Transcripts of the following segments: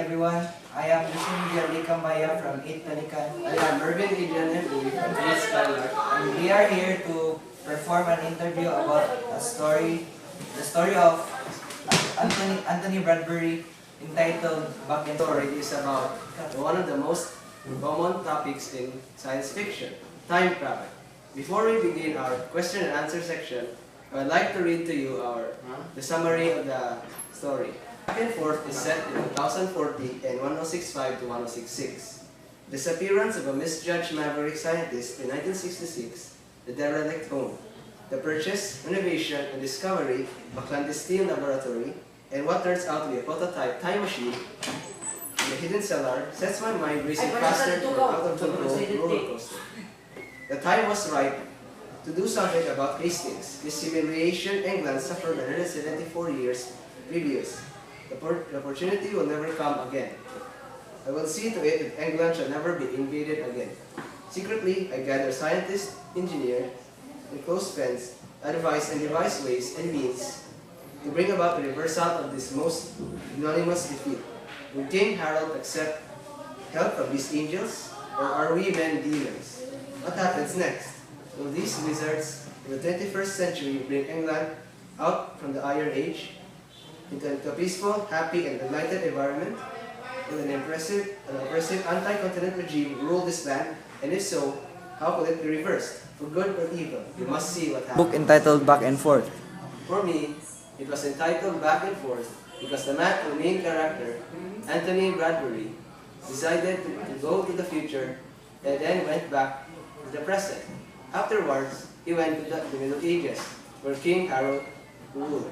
everyone. I am Miguel Uy-Cambaya from 8th Pelican. I am Mervin Uy from 8th Skylark. And we are here to perform an interview about the story of Anthony Bradbury, entitled Back and Story Forth. is about one of the most common topics in science fiction, time travel. Before we begin our question and answer section, I would like to read to you the summary of the story. Back and Forth is set in 2040 and 1065 to 1066. Disappearance of a misjudged maverick scientist in 1966, the derelict home, the purchase, renovation, and discovery of a clandestine laboratory, and what turns out to be a prototype time machine in the hidden cellar sets my mind racing faster than an out-of-control roller coaster. The time was right to do something about Hastings. His humiliation England suffered 174 years previous. The opportunity will never come again. I will see to it that England shall never be invaded again. Secretly, I gather scientists, engineers, and close friends, advise and devise ways and means to bring about the reversal of this most ignominious defeat. Will King Harold accept help from these angels, or are we men demons? What happens next? Will these wizards in the 21st century bring England out from the Iron Age into a peaceful, happy, and enlightened environment? Will an oppressive anti-continent regime rule this land? And if so, how will it be reversed? For good or evil? We must see what happens. Book entitled Back and Forth. For me, it was entitled Back and Forth because the main character, Anthony Bradbury, decided to go to the future and then went back to the present. Afterwards, he went to the Middle Ages, where King Harold ruled.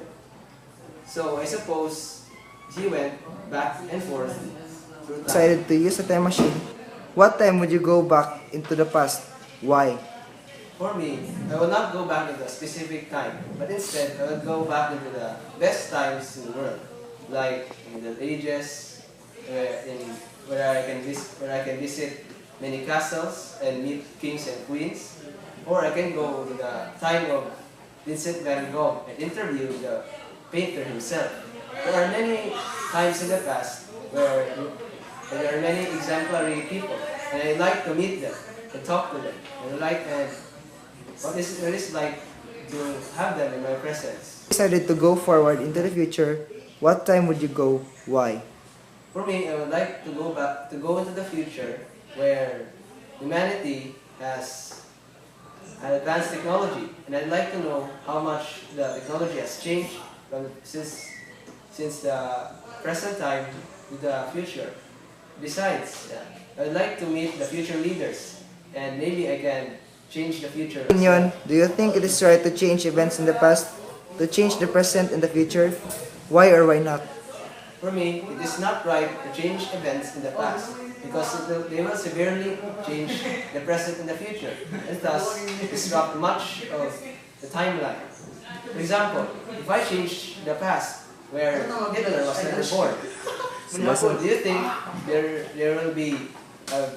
So I suppose he went back and forth through time. Decided to use a time machine. What time would you go back into the past? Why? For me, I will not go back into a specific time, but instead I will go back into the best times in the world, like in the ages where I can visit many castles and meet kings and queens, or I can go to the time of Vincent van Gogh and interview the painter himself. There are many times in the past where there are many exemplary people, and I like to meet them and talk to them, and I like what it is like to have them in my presence. Decided to go forward into the future. What time would you go? Why? For me, I would like to go into the future where humanity has advanced technology, and I'd like to know how much the technology has changed since the present time to the future. Besides, I'd like to meet the future leaders, and maybe I can change the future. Opinion, do you think it is right to change events in the past, to change the present and the future? Why or why not? For me, it is not right to change events in the past because they will severely change the present and the future, and thus disrupt much of the timeline. For example, if I change the past where Hitler was never born, do you think there will be a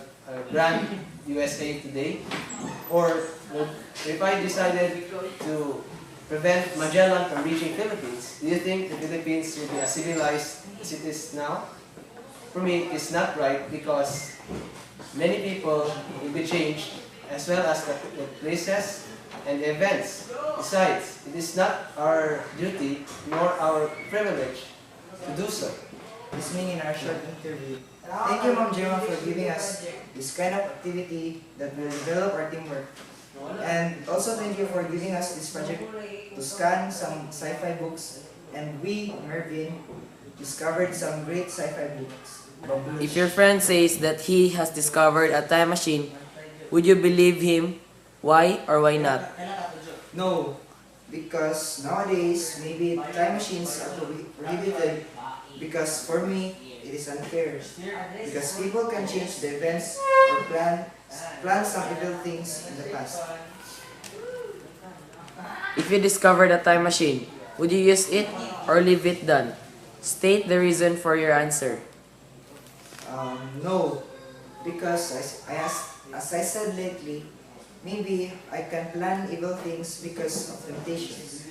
grand USA today? Or if I decided to prevent Magellan from reaching Philippines, do you think the Philippines will be as civilized as it is now? For me, it's not right because many people will be changed as well as the places and the events. Besides, it is not our duty nor our privilege to do so. This being in our short interview. Thank you, Ma'am Gemma, for giving us this kind of activity that will develop our teamwork. And also thank you for giving us this project to scan some sci-fi books. And we, Mervin, discovered some great sci-fi books. If your friend says that he has discovered a time machine, would you believe him? Why or why not? No, because nowadays maybe time machines are prohibited, because for me it is unfair. Because people can change the events or plan some evil things in the past. If you discovered a time machine, would you use it or leave it done? State the reason for your answer. No, because as I said lately, maybe I can plan evil things because of temptations.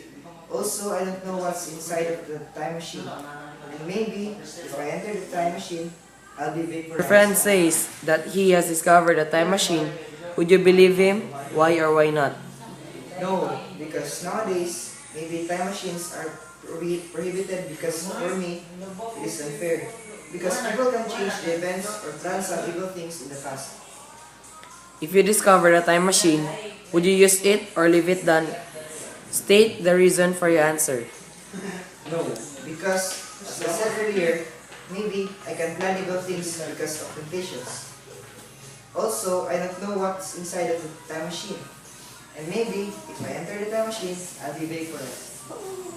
Also, I don't know what's inside of the time machine. And And maybe, if I enter the time machine, I'll be Your vaporized. friend says that he has discovered a time machine. Would you believe him? Why or why not? No, because nowadays, maybe time machines are prohibited because for me, it is unfair. Because people can change the events or plan some evil things in the past. If you discovered a time machine, would you use it or leave it done? State the reason for your answer. No, because as I said earlier, maybe I can plan evil things because of temptations. Also, I don't know what's inside of the time machine. And maybe, if I enter the time machine, I'll be vaporized.